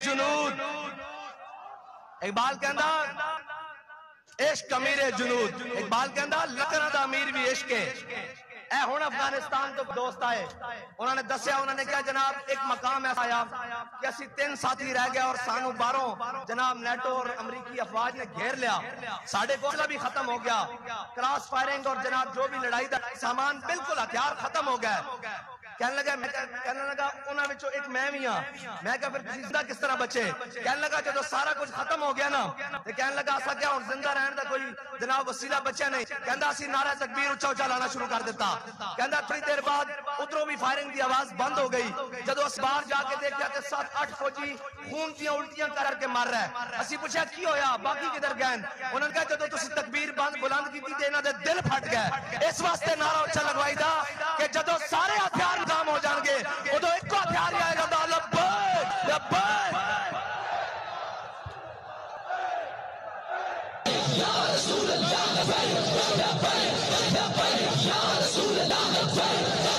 جنود اقبال کہندا عشق امیر جنود اقبال کہندا لکھنا دا امیر بھی عشق ہے اے ہون افغانستان تو دوست آئے انہوں نے دسیا انہوں نے کہا جناب ایک مقام ایسا آیا کہ اسی 3 ساتھی رہ گیا اور سانو باروں جناب نیٹو اور امریکی افواج نے گھیر لیا ساڑھے کوشلہ بھی ختم ہو گیا کراس فائرنگ اور جناب جو بھی لڑائی دا سامان بالکل ہتھیار ختم ہو گیا کہنے لگا انہاں وچوں ایک میں بھی ہاں میں کہا پھر تسی زندہ کس طرح بچے کہنے لگا جدو سارا کچھ ختم ہو گیا نا تے کہنے لگا اسا کیا اور زندہ رہن دا کوئی جناب وسیلہ بچا نہیں کہندا اسی نعرہ تکبیر اونچا اونچا لانا شروع کر دیتا کہندا تھوڑی دیر بعد ادھروں بھی فائرنگ دی آواز بند ہو گئی جدو اس باہر جا کے دیکھا تے 7-8 فوجی خون دیاں الٹیاں کر کے مر رہا ہے اسی پوچھا کی ہویا باقی کدھر گئے انہوں نے کہا جدو تسی تکبیر بلند کیتی تے انہاں دے دل پھٹ گئے اس واسطے نعرہ اونچا لگوائی دا کہ جدو سارے ہتھیار ناکام ہو جان گے ادھر ایک کو ہتھیار ہی آئے گا لبیک لبیک یا رسول اللہ لبیک لبیک لبیک یا رسول اللہ لبیک